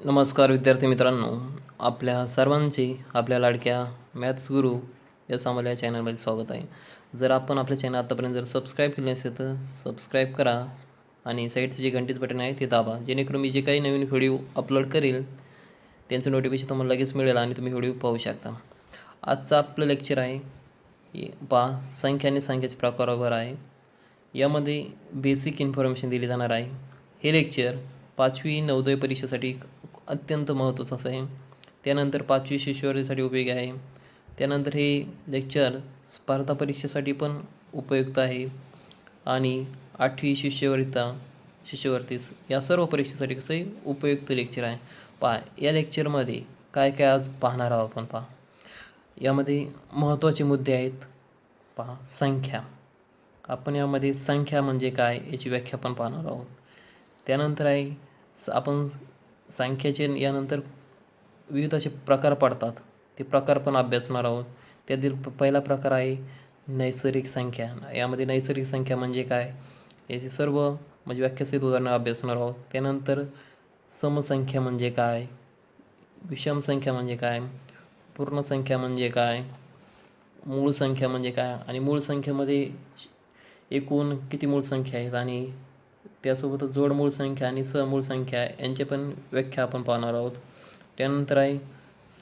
नमस्कार विद्यार्थी मित्रांनो, आपल्या सर्वांचे आपल्या लाडक्या मॅथ्स गुरु या आम्हाला या चॅनलमध्ये स्वागत आहे. जर आपण आपल्या चॅनल आतापर्यंत जर सबस्क्राईब केले नसेल तर सबस्क्राईब करा आणि साईडचं जे घंटीचं बटन आहे ते दाबा, जेणेकरून मी जे काही नवीन व्हिडिओ अपलोड करेल त्यांचं नोटिफिकेशन तुम्हाला लगेच मिळेल आणि तुम्ही व्हिडिओ पाहू शकता. आजचं आपलं लेक्चर आहे पहा संख्या आणि संख्याच्या प्रकारावर आहे. यामध्ये बेसिक इन्फॉर्मेशन दिली जाणार आहे. हे लेक्चर 5वी नवोदय परीक्षेसाठी अत्यंत महत्त्वाचं असं आहे. त्यानंतर 5वी शिष्यवृत्तीसाठी उपयोगी आहे. त्यानंतर हे लेक्चर स्पर्धा परीक्षेसाठी पण उपयुक्त आहे आणि 8वी शिष्यवृत्ती या सर्व परीक्षेसाठी कसंही उपयुक्त लेक्चर आहे. पहा या लेक्चरमध्ये काय काय आज पाहणार आहोत आपण. पहा यामध्ये महत्त्वाचे मुद्दे आहेत. पहा संख्या, आपण यामध्ये संख्या म्हणजे काय याची व्याख्या पण पाहणार आहोत. त्यानंतर आहे आपण संख्येचे यानंतर विविध असे प्रकार पडतात, ते प्रकार पण अभ्यासणार आहोत. त्यातील पहिला प्रकार आहे नैसर्गिक संख्या. यामध्ये नैसर्गिक संख्या म्हणजे काय याची सर्व म्हणजे व्याख्यासहित उदाहरणं अभ्यासणार आहोत. त्यानंतर समसंख्या म्हणजे काय, विषम संख्या म्हणजे काय, पूर्ण संख्या म्हणजे काय, मूळ संख्या म्हणजे काय आणि मूळ संख्येमध्ये एकूण किती मूळ संख्या आहेत आणि त्यासोबतच जोड मूळ संख्या आणि समूळ संख्या यांचे पण व्याख्या आपण पाहणार आहोत. त्यानंतर आहे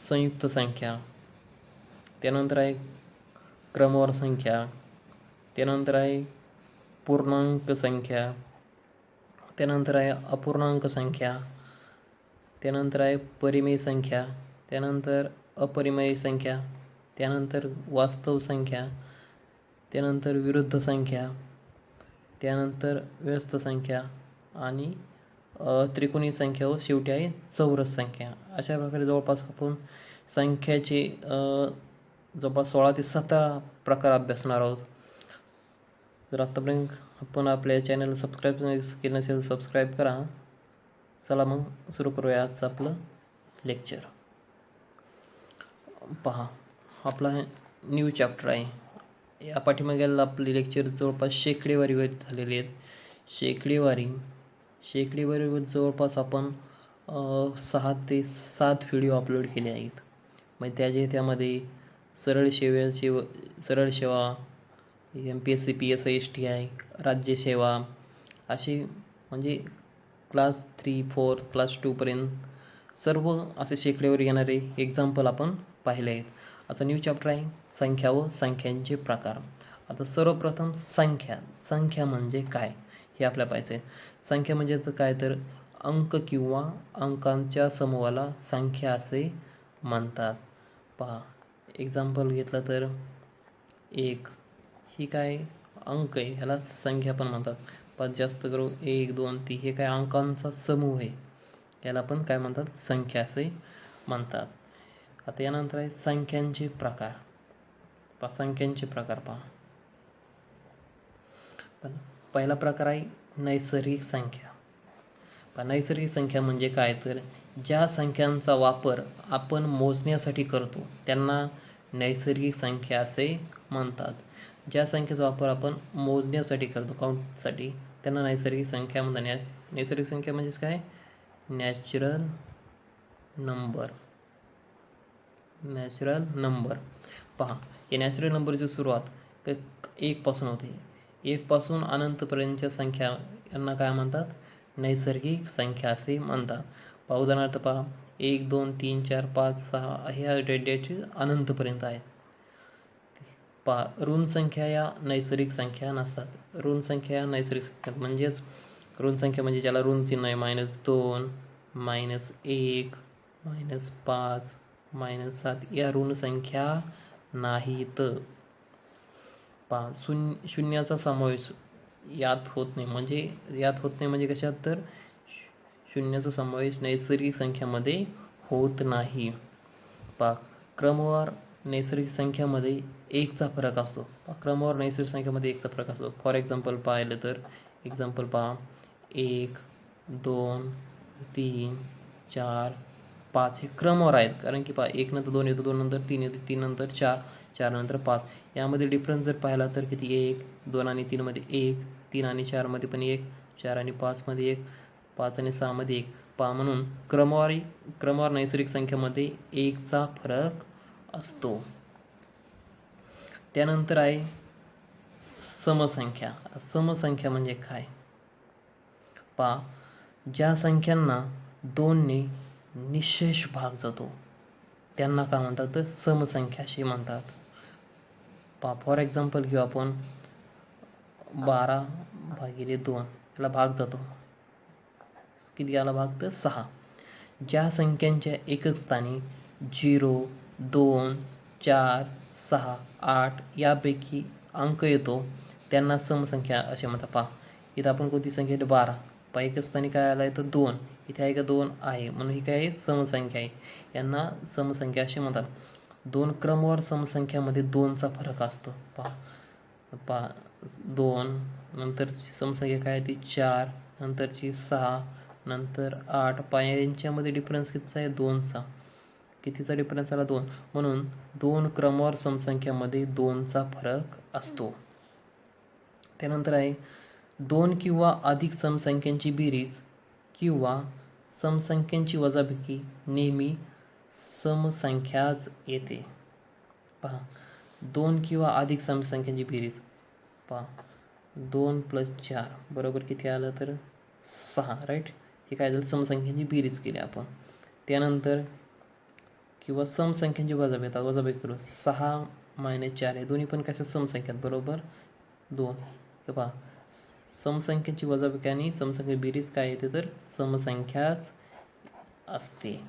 संयुक्त संख्या, त्यानंतर आहे क्रमवार संख्या, त्यानंतर आहे पूर्णांक संख्या, त्यानंतर आहे अपूर्णांक संख्या, त्यानंतर आहे परिमेय संख्या, त्यानंतर अपरिमेय संख्या, त्यानंतर वास्तव संख्या, त्यानंतर विरुद्ध संख्या, त्यानंतर व्यस्त संख्या आणि त्रिकोणी संख्या व शेवटी आहे चौरस संख्या. अशा प्रकारे जवळपास आपण संख्याचे जवळपास 16 ते 17 प्रकार अभ्यासणार आहोत. जर आत्तापर्यंत आपण आपल्या चॅनलला सबस्क्राईब केलं नसेल तर सबस्क्राईब करा. चला मग सुरू करूया आजचं आपलं लेक्चर. पहा आपला न्यू चॅप्टर आहे. या पाठीमागेला आपले लेक्चर जवळपास शेकडेवारीवर झालेले आहेत. शेकडेवारीवर जवळपास आपण 6 ते 7 व्हिडिओ अपलोड केले आहेत. मग त्यामध्ये सरळ सेवा, MPSC PSI STI, राज्यसेवा असे म्हणजे क्लास 3, 4, क्लास 2पर्यंत सर्व असे शेकडेवर येणारे एक्झाम्पल आपण पाहिले आहेत. आता न्यू चॅप्टर आहे संख्या व संख्यांचे प्रकार. आता सर्वप्रथम संख्या म्हणजे काय हे आपल्याला पाहायचं आहे. संख्या म्हणजे तर काय तर अंक किंवा अंकांच्या समूहाला संख्या असे म्हणतात. पहा एक्झाम्पल घेतलं तर 1 ही काय अंक आहे, ह्याला संख्या पण म्हणतात. 5 जास्त करू 1, 2, 3 हे काय अंकांचा समूह आहे, याला पण काय म्हणतात संख्या असे म्हणतात. आता यानंतर आहे संख्यांचे प्रकार. संख्यांचे प्रकार पहा. पहिला प्रकार आहे नैसर्गिक संख्या. नैसर्गिक संख्या म्हणजे काय तर ज्या संख्यांचा वापर आपण मोजण्यासाठी करतो त्यांना नैसर्गिक संख्या असे म्हणतात. ज्या संख्येचा वापर आपण मोजण्यासाठी करतो काउंटसाठी त्यांना नैसर्गिक संख्या म्हणतात. नैसर्गिक संख्या म्हणजेच काय नॅचरल नंबर. पहा या नॅचरल नंबरची सुरुवात 1 पासून होते. 1 पासून अनंतपर्यंतच्या संख्या यांना काय म्हणतात नैसर्गिक संख्या असे म्हणतात. पहा उदाहरणार्थ पहा 1, 2, 3, 4, 5, 6 ह्या डेटचे अनंतपर्यंत आहेत. पहा ऋण संख्या या नैसर्गिक संख्या नसतात. ऋण संख्या या नैसर्गिक संख्या म्हणजेच ऋण संख्या म्हणजे ज्याला ऋण चिन्ह आहे -2, -1, -5, -7 या ऋण संख्या नाहीत. पहा शून्याचा समावेश यात होत नाही म्हणजे कशात तर शून्याचा समावेश नैसर्गिक संख्यामध्ये होत नाही. पहा क्रमवार नैसर्गिक संख्यामध्ये 1चा फरक असतो. क्रमवार नैसर्गिक संख्यामध्ये 1चा फरक असतो. फॉर एक्झाम्पल पाहिलं तर एक्झाम्पल पहा 1, 2, 3, 4, 5 हे क्रमवार आहेत. कारण की पहा 1 नंतर 2 येतो, 2 नंतर 3 येतो, 3 नंतर 4, 4 नंतर 5. यामध्ये डिफरन्स जर पाहिला तर किती 1, 2 आणि 3 मध्ये 1, 3 आणि 4 मध्ये पण 1, 4 आणि 5 मध्ये 1, 5 आणि 6 मध्ये 1 पहा. म्हणून क्रमवार नैसर्गिक संख्येमध्ये 1चा फरक असतो. त्यानंतर आहे समसंख्या. आता समसंख्या म्हणजे काय पहा. ज्या संख्यांना 2ने निःशेष भाग जातो त्यांना काय म्हणतात तर समसंख्या अशी म्हणतात. पहा फॉर एक्झाम्पल घेऊ आपण 12/2 याला भाग जातो. किती आला भाग तर 6. ज्या संख्यांच्या एकक स्थानी 0, 2, 4, 6, 8 यापैकी अंक येतो त्यांना समसंख्या असे म्हणतात. पहा इथं आपण कोणती संख्या आहे 12. पहा एकक स्थानी काय आला आहे तर 2. इथे आहे का 2 आहे म्हणून ही काय आहे समसंख्या आहे. यांना समसंख्या असे म्हणतात. 2 क्रमवार समसंख्यामध्ये 2चा फरक असतो. पहा 2 नंतरची समसंख्या काय आहे ती 4 नंतरची 6 नंतर 8. पहा यांच्यामध्ये डिफरन्स कितीचा आहे 2चा. कितीचा डिफरन्स आला 2. म्हणून 2 क्रमवार समसंख्यामध्ये 2चा फरक असतो. त्यानंतर आहे 2 किंवा अधिक समसंख्यांची बेरीज किंवा समसंख्यांची वजाबाकी नेहमी समसंख्याच येते. पहा 2 किंवा अधिक समसंख्यांची बेरीज. पहा 2 + 4 बरोबर किती आलं तर 6 राईट. हे काय झालं समसंख्यांची बेरीज केली आपण. त्यानंतर किंवा समसंख्यांची वजाबाकी करू. 6 - 4 हे दोन्ही पण कशा समसंख्यात बरोबर 2. हे पहा समसंख्यांची वजाबाकी आणि समसंख्या बेरीज काय येते तर समसंख्याच असते.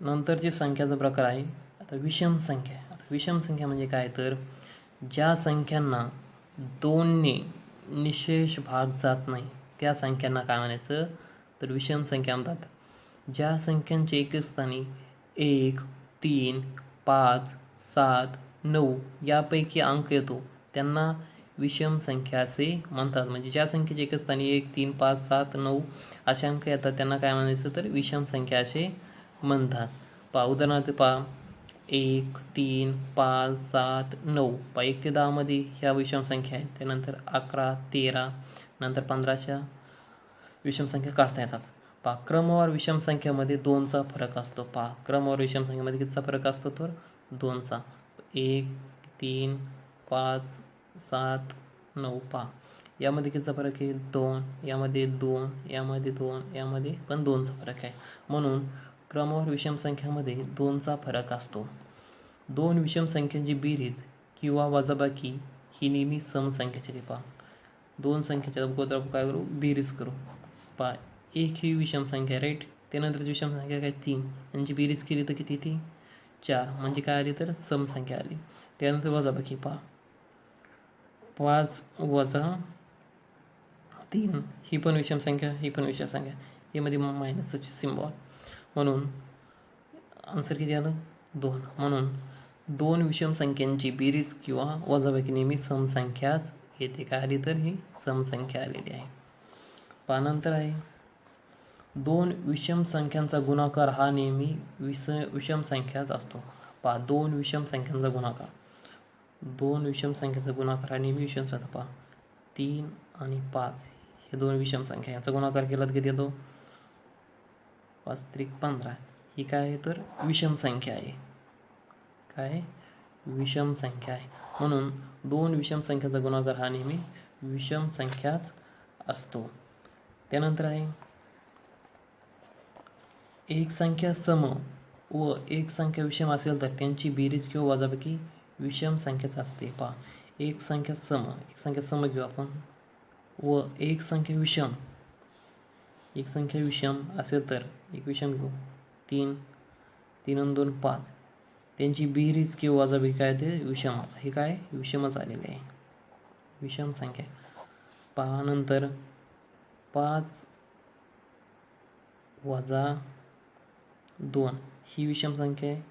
नंतरची संख्याचा प्रकार आहे आता विषम संख्या. आता विषम संख्या म्हणजे काय तर ज्या संख्यांना 2ने निःशेष भाग जात नाही त्या संख्यांना काय म्हणायचं तर विषम संख्या म्हणतात. ज्या संख्यांच्या एकक स्थानी 1, 3, 5, 7, 9 यापैकी अंक येतो त्यांना विषम संख्या असे म्हणतात. म्हणजे ज्या संख्येच्या एकक स्थानी 1, 3, 5, 7, 9 असे अंक येतात त्यांना काय म्हणायचं तर विषम संख्या असे म्हणतात. पहा उदाहरणार्थ पहा 1, 3, 5, 7, 9. पहा 1 ते 10 मध्ये ह्या विषम संख्या आहेत. त्यानंतर 11, 13 नंतर 15च्या विषम संख्या काढता येतात. पहा क्रमवार विषम संख्येमध्ये 2चा फरक असतो. पहा क्रमवार विषम संख्येमध्ये कितीचा फरक असतो तर 2चा. 1, 3, 5, 7, 9. पहा यामध्ये कितीचा फरक आहे 2. यामध्ये 2 यामध्ये 2 यामध्ये पण 2चा फरक आहे. म्हणून क्रमवार विषम संख्यामध्ये 2चा फरक असतो. 2 विषम संख्यांची बेरीज किंवा वजाबाकी ही नेहमी समसंख्याची. पहा 2 संख्येच्या अगोदर आपण काय करू बेरीज करू. पहा 1 ही विषम संख्या राईट. त्यानंतरची विषम संख्या काय 3. यांची बेरीज केली तर किती ती 4 म्हणजे काय आली तर समसंख्या आली. त्यानंतर वजाबाकी पहा 5 - 3 ही पण विषम संख्या ही पण विषम संख्या. यामध्ये मायनसचे सिम्बॉल म्हणून आन्सर किती आलं 2. म्हणून 2 विषम संख्यांची बेरीज किंवा वजाबाकी नेहमी समसंख्याच येते. काय आली तर ही समसंख्या आलेली आहे. पहा नंतर आहे 2 विषम संख्यांचा गुणाकार हा नेहमी विषम संख्याच असतो. पहा 2 विषम संख्यांचा गुणाकार 2 विषम संख्यांचा गुणाकार हा नेहमी विषम संख्या. पहा 3 आणि 5 हे 2 विषम संख्या याचा गुणाकार केला तर किती येतो 5 × 15. ही काय आहे तर विषम संख्या आहे. काय विषम संख्या आहे. म्हणून 2 विषम संख्याचा गुणाकार हा नेहमी विषम संख्याच असतो. त्यानंतर आहे एक संख्या सम व एक संख्या विषम असेल तर त्यांची बेरीज किंवा वजाबाकी विषम संख्याच असते. पहा एक संख्या सम घेऊ आपण व एक संख्या विषम असेल तर एक विषम घेऊ 3 आणि 2 5. त्यांची बेरीज किंवा वजाबाकी काय ते विषम. हे काय विषमच आलेले आहे विषम संख्या. पहा नंतर 5 - 2 ही विषम संख्या आहे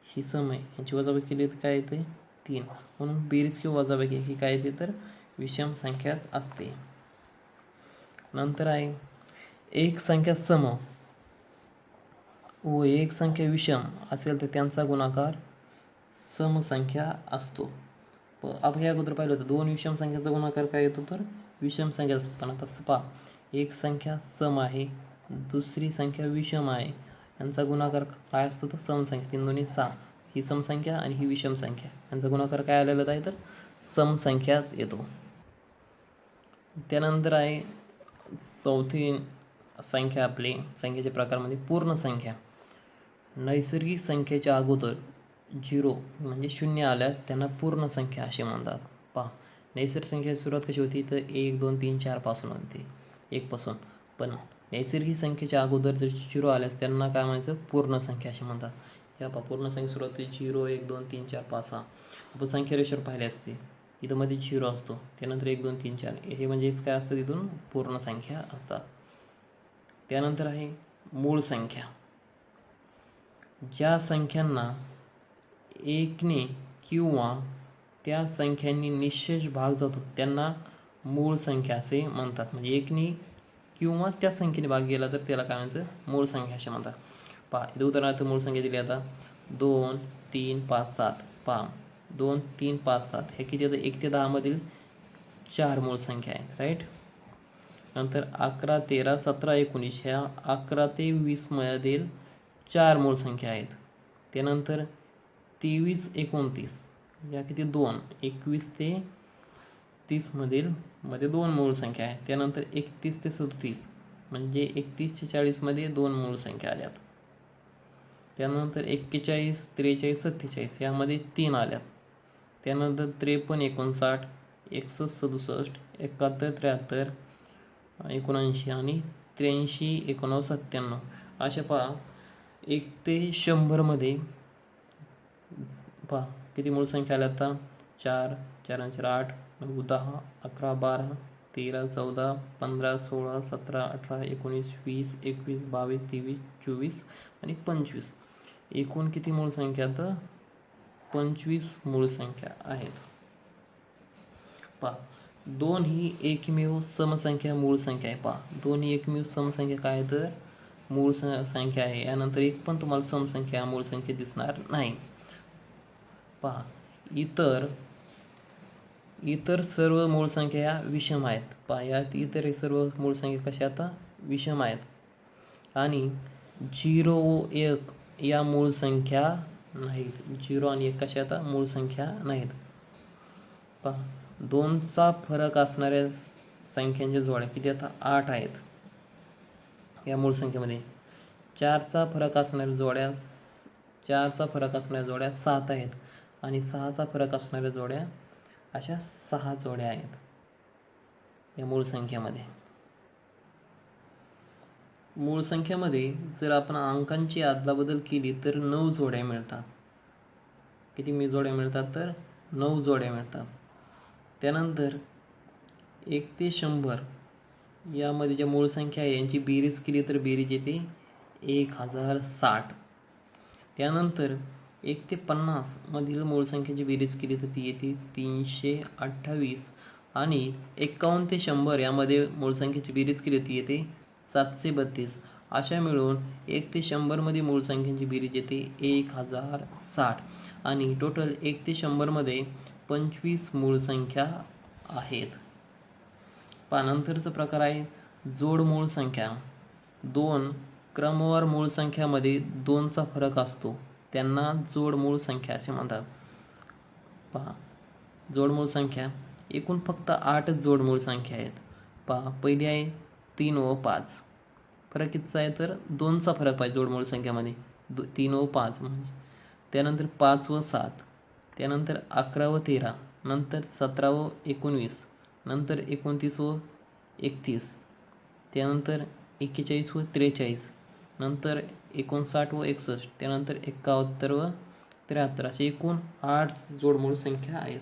ही सम आहे. यांची वजाबाकी केली तर काय येते 3. म्हणून बेरीज किंवा वजाबाकी ही काय येते तर विषम संख्याच असते. नंतर आहे एक संख्या सम व एक संख्या विषम असेल तर त्यांचा गुणाकार समसंख्या असतो. आपण या अगोदर पाहिलं होतं 2 विषम संख्याचा गुणाकार काय येतो तर विषम संख्या असतो. पण आता पहा एक संख्या सम आहे, दुसरी संख्या विषम आहे, यांचा गुणाकार काय असतो तर समसंख्या. 3 2 6 ही समसंख्या आणि ही विषम संख्या, यांचा गुणाकार काय आलेला आहे तर समसंख्याच येतो. त्यानंतर आहे चौथी संख्या आपली संख्येच्या प्रकारमध्ये पूर्ण संख्या. नैसर्गिक संख्येच्या अगोदर 0 म्हणजे शून्य आल्यास त्यांना पूर्ण संख्या असे म्हणतात. पहा, नैसर्गिक संख्येची सुरुवात कशी होती तर 1 2 3 4 पासून होते, 1 पासून. पण नैसर्गिक संख्येच्या अगोदर जर 0 आल्यास त्यांना काय म्हणायचं पूर्ण संख्या असे म्हणतात. ह्या पहा, पूर्ण संख्या सुरुवात 0 1 2 3 4 5 6 आपण संख्या रेषेवर पाहिले असते. इथं मध्ये 0 असतो, त्यानंतर 1 2 3 4 हे म्हणजेच काय असतं तिथून पूर्ण संख्या असतात. त्यानंतर आहे मूळ संख्या. ज्या संख्यांना एकने किंवा त्या संख्यांनी निशेष भाग जातो त्यांना मूळ संख्या असे म्हणतात. म्हणजे एकने किंवा त्या संख्येने भाग गेला तर त्याला काय म्हणायचं मूळ संख्या असे म्हणतात. पहा, इथे उदाहरणार्थ मूळ संख्या दिली आता 2 3 5 7. पहा, 2 3 5 7 हे किती येतं 1 ते 10 मधील 4 मूळ संख्या आहेत, राईट. नंतर 11 13 17 19 ह्या 11 ते 20 मधील 4 मूळ संख्या आहेत. त्यानंतर 23 29 या किती 2. 21 ते 30 मध्ये 2 मूळ संख्या आहेत. त्यानंतर 31 ते 37 म्हणजे 31 ते 40 मध्ये 2 मूळ संख्या आल्यात. त्यानंतर 41 43 47 यामध्ये 3 आल्यात. त्यानंतर 53 59 61 67 71 73 79 आणि 83 89 97 अशा पहा 1 ते 100 मध्ये पहा किती मूळ संख्या आल्या आता 4 4 4 8 9 10 11 12 13 14 15 16 17 18 19 20 21 22 23 24 आणि 25. एकूण किती मूळ संख्या तर 25 मूळ संख्या आहेत. पहा, 2 ही एकमेव समसंख्या मूळ संख्या आहे. पहा, 2 ही एकमेव समसंख्या काय आहे तर मूळ संख्या आहे. यानंतर एक पण तुम्हाला समसंख्या मूळ संख्या दिसणार नाही. पहा, इतर सर्व मूळ संख्या या विषम आहेत. पहा, यात इतर सर्व मूळ संख्या कशा आता विषम आहेत. आणि 0 व 1 या मूळ संख्या नाहीत. 0 आणि 1 कशा आता मूळ संख्या नाहीत. पहा, 2चा फरक असणाऱ्या संख्यांच्या जोड्या किती आता 8 आहेत या मूळ संख्येमध्ये. 4चा फरक असणाऱ्या जोड्या 7 आहेत आणि 6चा फरक असणाऱ्या जोड्या अशा 6 जोड्या आहेत या मूळ संख्येमध्ये. मूळ संख्येमध्ये जर आपण अंकांची अदलाबदल केली तर 9 जोड्या मिळतात. किती जोड्या मिळतात तर 9 जोड्या मिळतात. त्यानंतर 1 ते 100 यामध्ये ज्या मूळ संख्या आहे यांची बेरीज केली तर बेरीज येते 1060. त्यानंतर 1 ते 50 मधील मूळ संख्येची बेरीज केली तर ती येते 328 आणि 51 ते 100 यामध्ये मूळ संख्येची बेरीज केली ती येते 732. अशा मिळून 1 ते 100 मध्ये मूळ संख्यांची बेरीज येते 1060 आणि टोटल 1 ते 100 मध्ये 25 मूळ संख्या आहेत. नंतरचा प्रकार आहे जोड मूळ संख्या. 2 क्रमवार मूळ संख्यामध्ये 2चा फरक असतो त्यांना जोड मूळ संख्या असे म्हणतात. पहा, जोड मूळ संख्या एकूण फक्त 8 जोड मूळ संख्या आहेत. पहा, पहिली आहे 3 व 5. फरक कितीचा आहे तर 2चा फरक पाहिजे जोड मूळ संख्यामध्ये 3 व 5 म्हणजे. त्यानंतर 5 व 7, त्यानंतर 11 व 13, नंतर 17 व 19, नंतर 29 व 31, त्यानंतर 41 व 43, नंतर 59 व 61, त्यानंतर 71 व 73 असे एकूण 8 जोडमूळ संख्या आहेत.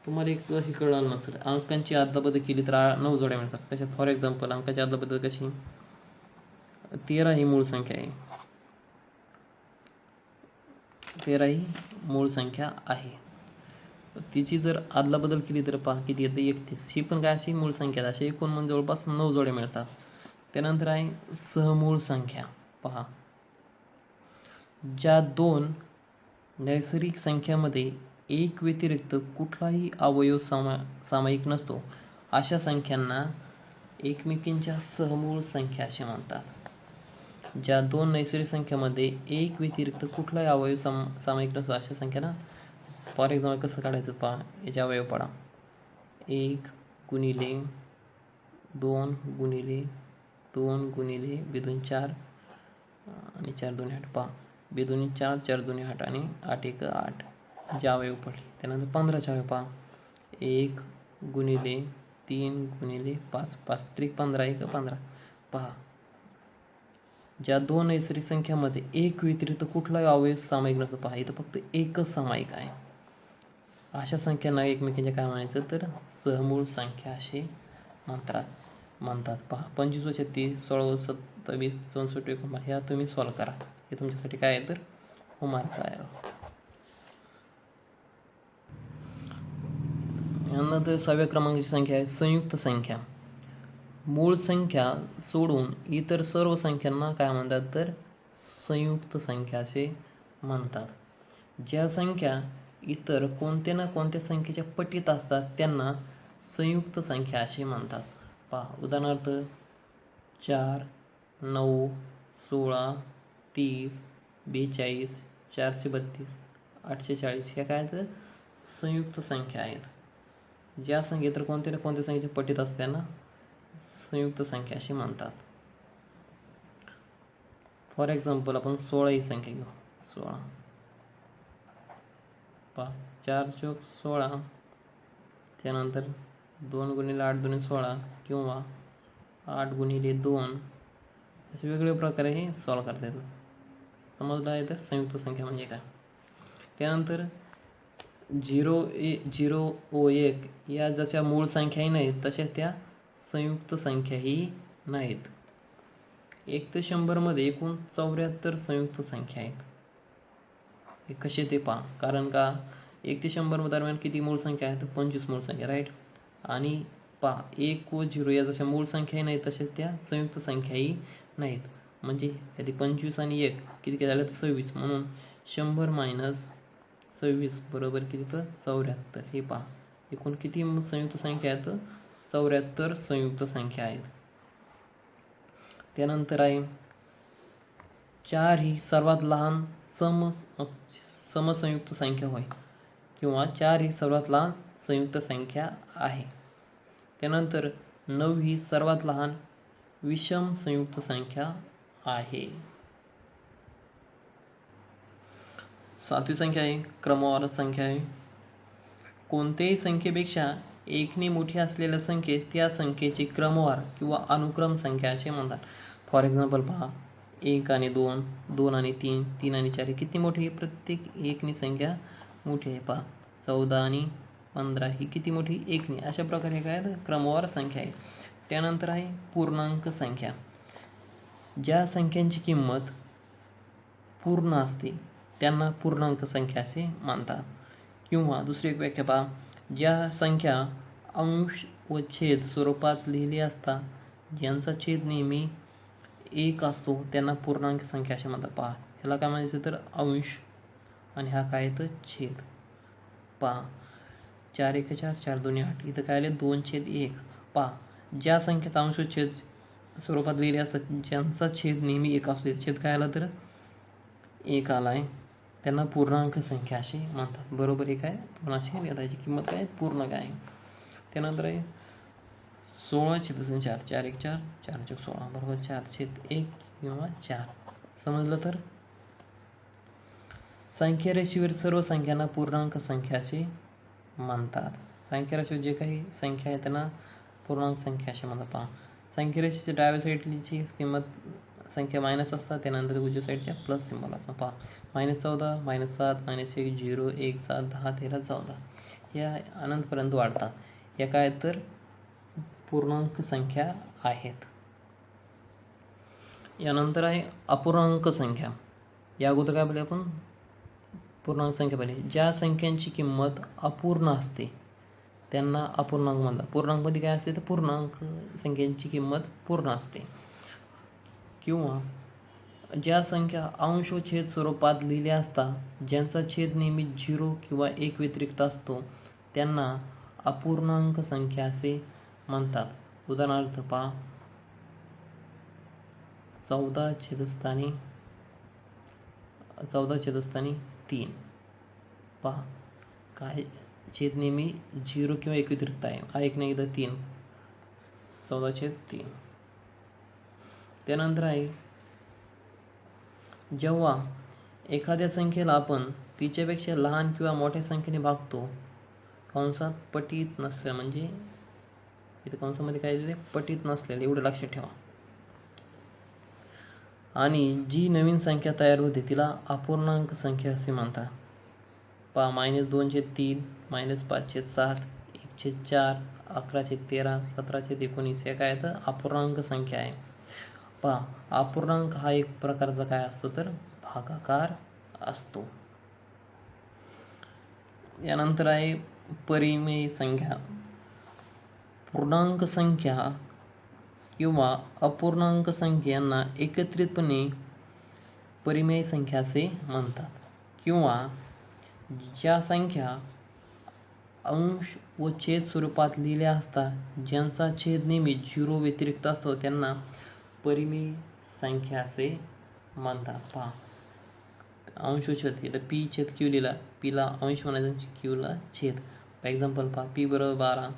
तुम्हाला एक हे कळलं नसेल, अंकांची अदलाबदल केली तर 9 जोड्या मिळतात. कशा फॉर एक्झाम्पल अंकाची अदलाबदल कशी 13 ही मूळ संख्या आहे. 13 ही मूळ संख्या आहे. तिची जर अदलाबदल केली तर पहा किती येते 31. ही पण काय अशी मूळ संख्या आहे. अशी एकूण म्हणजे जवळपास 9 जोड्या मिळतात. त्यानंतर आहे सहमूळ संख्या. पहा, ज्या 2 नैसर्गिक संख्यामध्ये एक व्यतिरिक्त कुठलाही अवयव सामायिक नसतो अशा संख्यांना एकमेकींच्या सहमूळ संख्या असे म्हणतात. ज्या दोन नैसर्गिक संख्यामध्ये एक व्यतिरिक्त कुठलाही अवयव सामायिक नसतो अशा संख्यांना. फॉर एक्झाम्पल कसं काढायचं पहा, याचे अवयव पडा. 1 गुणिले 2 गुणिले 2 गुणिले बेदोन 4 आणि 4 2 8 पहा. बेदोनी 4 4 2 8 आणि 8 1 8 जे अवयव पडले. त्यानंतर 15चे अवयव पहा. 1 गुणिले 3 गुणिले 5 5 त्रिक 15 1 15 पहा. ज्या दोन नैसर्गिक संख्यामध्ये एक व्यतिरिक्त कुठलाही अवयव सामायिक नसतो पहा, इथं फक्त एकच सामायिक आहे. अशा संख्यांना एकमेकींच्या काय म्हणायचं तर सहमूळ संख्या असे म्हणतात पहा. 25 व 36 16 व 27 64 49 ह्या तुम्ही सॉल्व करा. हे तुमच्यासाठी काय आहे तर होमवर्क आहे. यानंतर 6व्या क्रमांकाची संख्या आहे संयुक्त संख्या. मूळ संख्या सोडून इतर सर्व संख्यांना काय म्हणतात तर संयुक्त संख्या असे म्हणतात. ज्या संख्या इतर कोणत्या ना कोणत्या संख्येच्या पटीत असतात त्यांना संयुक्त संख्या असे म्हणतात पहा. उदाहरणार्थ 4 9 16 30 42 432 840 ह्या काय तर संयुक्त संख्या आहेत. ज्या संख्या तर कोणत्या ना कोणत्या संख्येच्या पटीत असतात त्यांना संयुक्त संख्या अशी म्हणतात. फॉर एक्झाम्पल आपण 16 ही संख्या घेऊ. 16 पहा. 4 चौक 16 त्यानंतर 2 गुणिले 8 2 16 किंवा 8 गुणिले 2 असे वेगवेगळ्या प्रकारे हे सॉल्व करता येतं. समजलं आहे तर संयुक्त संख्या म्हणजे काय. त्यानंतर 0 व 1 या जशा मूळ संख्याही नाहीत तशाच त्या संयुक्त संख्याही नाहीत. 1 ते 100 मध्ये एकूण 74 संयुक्त संख्या आहेत. हे कसे ते पहा. कारण का 1 ते 100 दरम्यान किती मूळ संख्या आहेत 25 मूळ संख्या राईट. आणि पहा 1 व 0 या जशा मूळ संख्याही नाहीत तसेच त्या संयुक्त संख्याही नाहीत. म्हणजे कधी 25 आणि 1 किती झालं तर 26. म्हणून 100 - 26 बरोबर किती तर 74. हे पहा एकूण किती संयुक्त संख्या आहेत 74 संयुक्त संख्या आहेत. त्यानंतर आहे 4 ही सर्वात लहान समसंयुक्त संख्या होय किंवा 4 ही सर्वात लहान संयुक्त संख्या आहे. त्यानंतर 9 ही सर्वात लहान विषम संयुक्त संख्या आहे. 7वी संख्या आहे क्रमवार संख्या आहे. कोणत्याही संख्येपेक्षा एकने मोठी असलेल्या संख्येस त्या संख्येची क्रमवार किंवा अनुक्रम संख्या असे म्हणतात. फॉर एक्झाम्पल पहा 1 आणि 2 2 आणि 3 3 आणि 4 किती मोठी आहे. प्रत्येक एकनी संख्या मोठी आहे पहा. 14 आणि 15 ही किती मोठी एकनी. अशा प्रकारे काय क्रमवार संख्या आहे. त्यानंतर आहे पूर्णांक संख्या. ज्या संख्यांची किंमत पूर्ण असते त्यांना पूर्णांक संख्या असे म्हणतात. किंवा दुसरी एक व्याख्या पहा. ज्या संख्या अंश व छेद स्वरूपात लिहिली असता ज्यांचा छेद नेहमी 1 असतो त्यांना पूर्णांक संख्या असे म्हणतात पहा. ह्याला काय म्हणायचं तर अंश आणि हा काय तर छेद पहा. 4 1 4 4 2 8 इथं काय आले 2/1 पहा. ज्या संख्येचा अंश छेद स्वरूपात लिहिले असतात ज्यांचा छेद नेहमी 1 असतो छेद काय आला तर 1 आला आहे त्यांना पूर्णांक संख्या असे म्हणतात. बरोबर हे काय 2 असे लिहायची किंमत काय पूर्ण काय. त्यानंतर आहे 16/4 4 1 4 4 चौक 16 बरोबर 4/1 किंवा 4. समजलं तर. संख्यारेषेवर सर्व संख्यांना पूर्णांक संख्या असे म्हणतात. संख्यारेषेवर जे काही संख्या आहे त्यांना पूर्णांक संख्या असे म्हणतात पहा. संख्यारेषेच्या डाव्या साईडची किंमत संख्या मायनस असतात त्यानंतर उजव्या साईडच्या प्लस सिम्बॉल असतो पहा. -14 -7 -1 0 1 7 10 13 14 या अनंतपर्यंत वाढतात. या काय तर पूर्णांक संख्या आहेत. यानंतर आहे अपूर्णांक संख्या. या अगोदर काय पाहिले आपण पूर्णांक संख्या पाहिली. ज्या संख्यांची किंमत अपूर्ण असते त्यांना अपूर्णांक म्हणतात. पूर्णांकमध्ये काय असते तर पूर्णांक संख्यांची किंमत पूर्ण असते. किंवा ज्या संख्या अंश व छेद स्वरूपात लिहिल्या असतात ज्यांचा छेद नेहमी 0 किंवा 1 व्यतिरिक्त असतो त्यांना अपूर्णांक संख्या असे म्हणतात. उदाहरणार्थ पहा 14 छेदस्थानी 3 पहा काय छेद नेहमी 0 किंवा 1 व्यतिरिक्त आहे. हा एक नाही तर 3 14/3. त्यानंतर आहे जेव्हा एखाद्या संख्येला आपण तिच्यापेक्षा लहान किंवा मोठ्या संख्येने भागतो कंसात पटीत नसल्या म्हणजे इथे कंसामध्ये काय लिहिले पटीत नसलेले एवढं लक्षात ठेवा. आणि जी नवीन संख्या तयार होते तिला अपूर्णांक संख्या असे म्हणतात. पहा -2/3 -5/7 1/4 11/13 17/19 हे काय तर अपूर्णांक संख्या आहे. पहा अपूर्णांक हा एक प्रकारचा काय असतो तर भागाकार असतो. यानंतर आहे परिमेय संख्या. पूर्णांक संख्या किंवा अपूर्णांक संख्यांना एकत्रितपणे परिमेय संख्या असे म्हणतात. किंवा ज्या संख्या अंश व छेद स्वरूपात लिहिल्या असतात ज्यांचा छेद नेहमी 0 व्यतिरिक्त असतो त्यांना परिमेय संख्या असे म्हणतात. पहा अंश व छेद इथं पी छेद क्यू लिहिला, पीला अंश म्हणायचा क्यूला छेद. फॉर एक्झाम्पल पहा पी बरोबर 12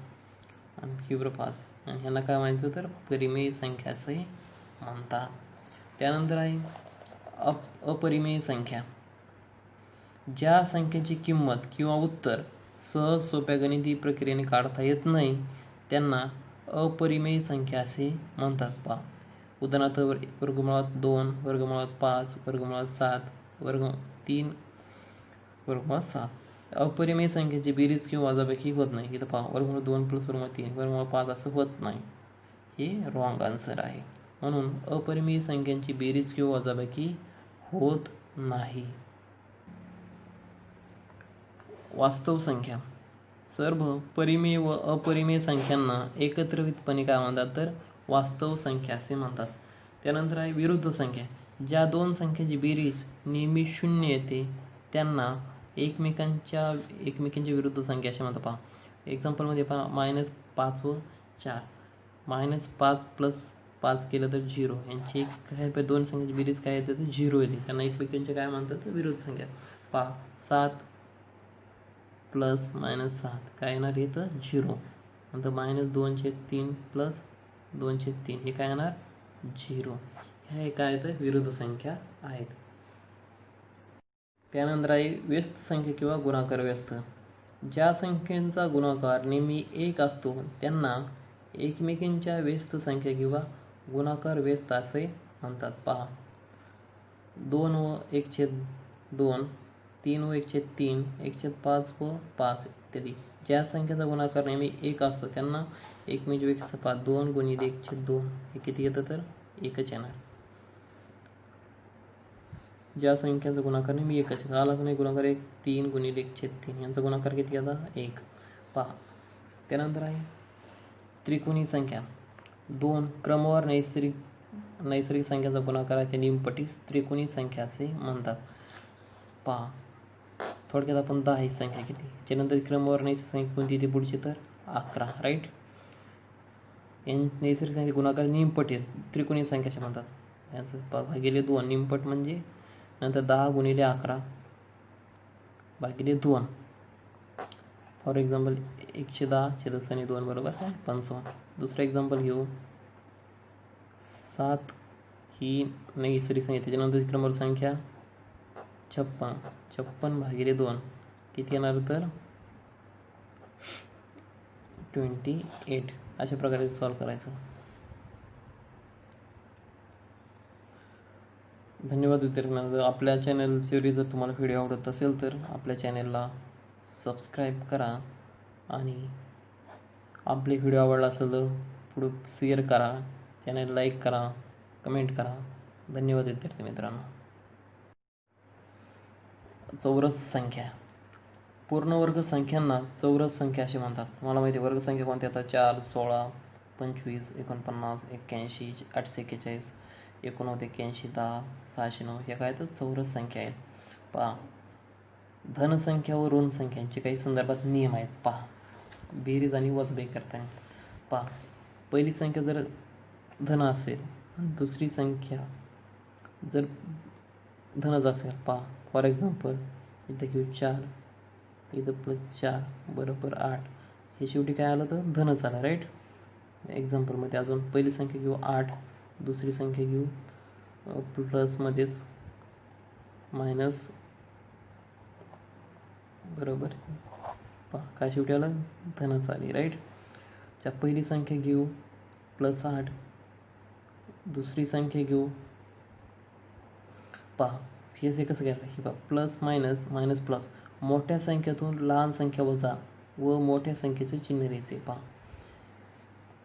आणि क्यू बरोबर 5 आणि ह्यांना काय म्हणायचं तर परिमेय संख्या असे म्हणतात. त्यानंतर आहे अपरिमेय संख्या. ज्या संख्येची किंमत किंवा उत्तर सहज सोप्या गणिती प्रक्रियेने काढता येत नाही त्यांना अपरिमेय संख्या असे म्हणतात. पहा उदाहरणार्थ वर्गमुळात 2 वर्गमुळात 5 वर्गमुळात 7 3 वर्गमुळात 7. अपरिमेय संख्येची बेरीज किंवा वजाबाकी होत नाही. इथं पहा वर्गमूळ 2 प्लस वर्गमूळ 3 वर्गमूळ 5 असं होत नाही. हे रॉंग आन्सर आहे. म्हणून अपरिमेय संख्यांची बेरीज किंवा वजाबाकी होत नाही. वास्तव संख्या. सर्व परिमेय व अपरिमेय संख्यांना एकत्रितपणे काय म्हणतात तर वास्तव संख्या असे म्हणतात. त्यानंतर आहे विरुद्ध संख्या. ज्या दोन संख्यांची बेरीज नेहमी 0 येते त्यांना एकमेकांच्या विरुद्ध संख्या असे म्हणतात. पहा एक्झाम्पलमध्ये पहा -5 व 4 -5 प्लस 5 केलं तर 0. यांची काय दोन संख्येची बेरीज काय येते तर 0 येते. त्यांना एकमेकांच्या काय म्हणतात तर विरुद्ध संख्या. पहा 7 प्लस -7 काय येणार इथं 0. नंतर -2/3 प्लस 2/3 हे काय येणार 0. हे काय तर विरुद्ध संख्या आहेत. त्यानंतर आहे व्यस्त संख्या किंवा गुणाकार व्यस्त. ज्या संख्येचा गुणाकार नेहमी 1 असतो त्यांना एकमेकींच्या व्यस्त संख्या किंवा गुणाकार व्यस्त असे म्हणतात. पहा 2 व 1/2 3 व 1/3 1/5 व 5 इत्यादी. ज्या संख्येचा गुणाकार नेहमी 1 असतो त्यांना एकमेकांच्या व्यस्त 2 गुणिले 1/2 हे किती येतं तर 1च येणार. ज्या संख्येचा गुणाकार नेहमी 1च आला नाही गुणाकार 1 3 गुणिले 1/3 यांचा गुणाकार किती येतात 1. पहा त्यानंतर आहे त्रिकोणी संख्या. 2 क्रमवार नैसर्गिक संख्याचा गुणाकाराच्या निमपटीस त्रिकोणी संख्या असे म्हणतात. पहा थोडक्यात आपण 10 ही संख्या किती त्यानंतर क्रमवार नैसर्गिक संख्या कोणती ती पुढची तर 11 राईट. नैसर्गिक संख्या गुणाकार निमपटीस त्रिकोणी संख्या असे म्हणतात. यांचं भागिले 2 निमपट म्हणजे नंतर 10 गुणिले 11 भागिले 2. फॉर एक्झाम्पल 110 छेदस्थानी 2 बरोबर 55. दुसरं एक्झाम्पल घेऊ 7 ही नैसर्गिक संख्या त्याच्यानंतर क्रमवार संख्या 56 भागिले 2 किती येणार तर 28. अशा प्रकारे सॉल्व करायचं. धन्यवाद विद्यार्थ्यांना. आपल्या चॅनलची जर तुम्हाला व्हिडिओ आवडत असेल तर आपल्या चॅनलला सबस्क्राईब करा आणि आपले व्हिडिओ आवडला असेल तर पुढे शेअर करा, चॅनल लाईक करा, कमेंट करा. धन्यवाद विद्यार्थी मित्रांनो. चौरस संख्या. पूर्णवर्ग संख्यांना चौरस संख्या असे म्हणतात. तुम्हाला माहिती आहे वर्ग संख्या कोणत्या आता 4 16 25 49 81 841 89 81 10 609 हे काय तर चौरस संख्या आहेत. पहा धनसंख्या व ऋण संख्यांचे काही संदर्भात नियम आहेत. पहा बेरीज आणि वजाबाकी करताना. पहा पहिली संख्या जर धन असेल आणि दुसरी संख्या जर धनच असेल, पहा फॉर एक्झाम्पल इथं घेऊ 4, इथं +4 बरोबर 8, हे शेवटी काय आलं तर धनच आलं, राईट. एक्झाम्पलमध्ये अजून पहिली संख्या घेऊ 8, दुसरी संख्या घेऊ प्लसमध्येच मायनस बरोबर, पहा काय शेवटी आलं धनच आली, राईट. च्या पहिली संख्या घेऊ +8, दुसरी संख्या घेऊ, पहा हे कसं घ्यायचं, हे पहा प्लस मायनस मायनस प्लस, मोठ्या संख्येतून लहान संख्या वजा व मोठ्या संख्येचे चिन्ह द्यायचे. पहा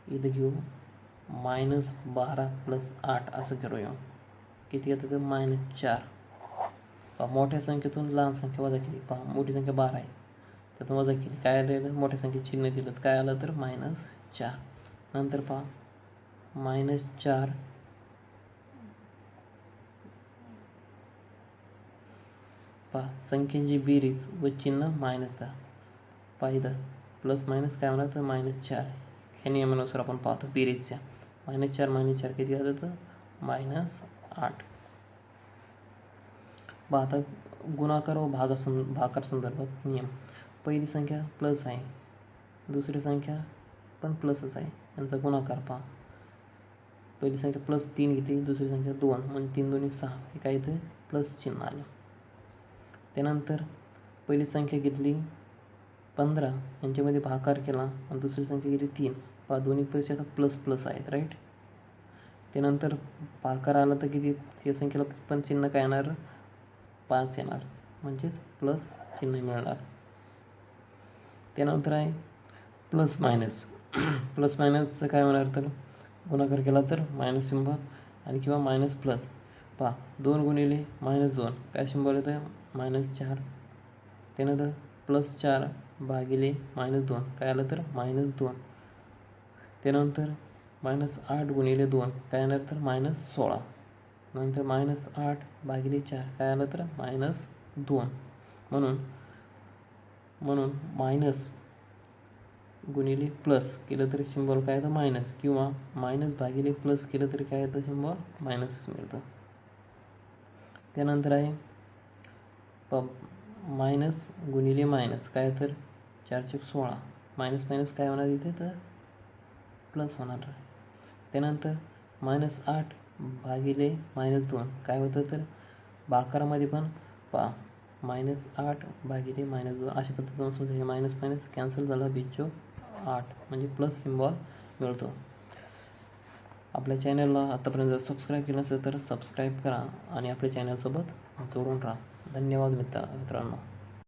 इथं घेऊ -12 + 8 असं करूया, किती येतं तर -4. पहा मोठ्या संख्येतून लहान संख्या वजा केली, पहा मोठी संख्या 12 आहे, त्यातून वजा केली, काय आलेलं मोठ्या संख्येत चिन्ह दिलं, काय आलं तर -4. नंतर पहा -4 पहा संख्येची बेरीज व चिन्ह -10. पहा इथं प्लस मायनस काय होणार तर -4. ह्या नियमानुसार आपण पाहतो बेरीजच्या, -4 किती आलं तर -8. पहा आता गुणाकार व भागाकार संदर्भात नियम. पहिली संख्या प्लस आहे, दुसरी संख्या पण प्लसच आहे, यांचा गुणाकार पहा. पहिली संख्या +3 घेतली, दुसरी संख्या 2, म्हणजे 3 2 6, हे काय इथं प्लस चिन्ह आलं. त्यानंतर पहिली संख्या घेतली 15, यांच्यामध्ये भागाकार केला आणि दुसरी संख्या घेतली 3, पहा दोन्ही पैसे आता प्लस प्लस आहेत, राईट. त्यानंतर भागाकार आला तर किती, या संख्येला पण चिन्ह काय येणार 5 येणार, म्हणजेच प्लस चिन्ह मिळणार. त्यानंतर आहे प्लस मायनस. प्लस मायनसचं काय होणार तर गुणाकार केला तर मायनस सिम्बॉल आणि किंवा मायनस प्लस. पहा 2 गुणिले -2 काय सिम्बॉल येतं -4. त्यानंतर +4 भागिले -2 काय आलं तर -2. त्यानंतर -8 गुणिले 2 काय येणार तर -16. नंतर -8 भागिले 4 काय आलं तर -2. म्हणून मायनस गुणिले प्लस केलं तरी सिम्बॉल काय येतं मायनस, किंवा मायनस भागिले प्लस केलं तरी काय येतं सिम्बॉल मायनस मिळतं. त्यानंतर आहे मायनस गुणिले मायनस काय तर 4 × 16, मायनस मायनस काय होणार इथे तर प्लस होणार. त्यानंतर -8 भागिले -2 काय होतं तर भागाकारामध्ये पण पहा -8 भागिले -2 अशा पद्धतीने समजा हे मायनस मायनस कॅन्सल झाला, 8 म्हणजे प्लस सिम्बॉल मिळतो. आपल्या चॅनलला आतापर्यंत जर सबस्क्राईब केलं असेल तर सबस्क्राईब करा आणि आपल्या चॅनलसोबत जोडून राहा. धन्यवाद मित्रांनो.